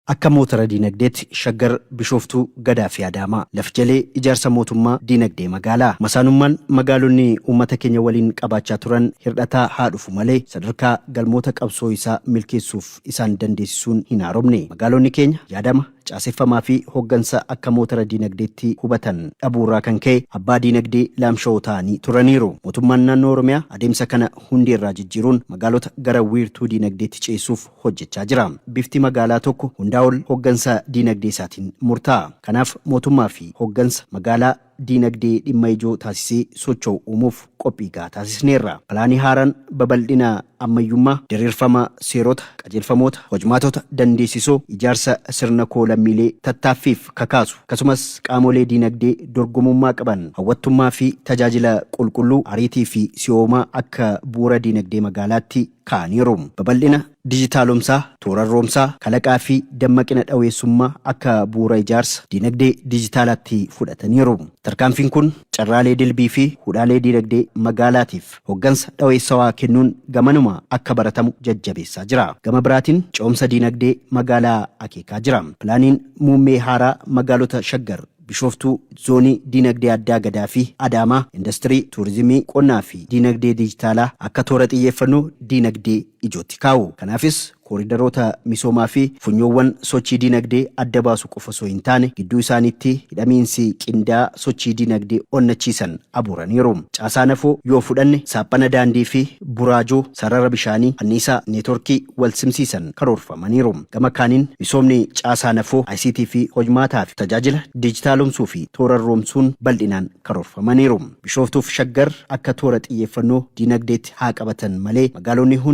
Akka mootara diinagdeetti shaggar bishooftuu gadaa fi adaamaa lafjalee ijaarsa mootummaa diinagdee magaalaa masaanummaan magaalonni uummata keenya waliin qabaachaa turan hirdhataa haa dhufu malee sadarkaa galmoota qabsoo isaa milkeessuuf isaan dandeessisuun hin haaromne magaalonni keenya yaadama caaseffamaa fi hoggansa akka mootara diinagdeetti hubatan dhabuurraa kan ka'e abbaa diinagdee laamsha'oo ta'anii turaniiru. Mootummaan naannoo Oromiyaa adeemsa kana hundi irraa jijjiiruun magaalota gara wiirtuu diinagdeetti ceessuuf hojjechaa jira. Bifti magaalaa tokko hundaa ol hoggansa diinagdee isaatiin murtaa'a. Kanaaf mootummaa fi hoggansa magaalaa diinagdee dhimma ijoo taasisee socho'u uumuuf qophii gahaa taasisneerra. Pilaanii haaraan babal'ina ammayyummaa diriirfama seerota qajeelfamoota hojmaatota dandeessisoo ijaarsa sirna koolammiilee tattaaffiif kakaasu akkasumas qaamolee diinagdee dorgomummaa qaban hawwattummaa fi tajaajila qulqulluu ariitii fi si'oomaa akka bu'uura diinagdee magaalaatti kaaniiru. Babal'ina dijitaalumsaa toorarroomsaa kalaqaa fi dammaqina dhaweessummaa akka bu'uura ijaarsa diinagdee dijitaalaatti fudhataniiru. Tarkaanfiin kun carraalee dilbii fi hudhaalee diinagdee magaalaatiif hoggansa dhaweessawaa kennuun gamanuma akka baratamu jajjabeessaa jira. Gama biraatiin coomsa diinagdee magaalaa akeekaa jira. Pilaaniin muummee haaraa magaalota shaggar bishooftuu zoonii diinagdee addaa gadaa fi adaamaa industirii tuurizimii qonnaa fi diinagdee dijitaalaa akka toora xiyyeeffannoo diinagdee ijootti kaa'u. Kanaafis kooridaroota misoomaa fi funyoowwan sochii diinagdee adda baasu qofa osoo hin taane gidduu isaaniitti hidhamiinsi qindaa sochii diinagdee onnachiisan abuuraniiru. Caasaa nafoo yoo fudhanne saaphana daandii fi buraajoo sarara bishaanii anniisaa neetworkii wal simsiisan karoorfamaniiru. Gama kaaniin misoomni caasaa nafoo ICT fi hojmaataa fi tajaajila dijitaalumsuu fi toorarroomsuun bal'inaan karoorfamaniiru. Bishooftuuf shaggar akka toora xiyyeeffannoo diinagdeetti haa qabatan malee magaalonni hundi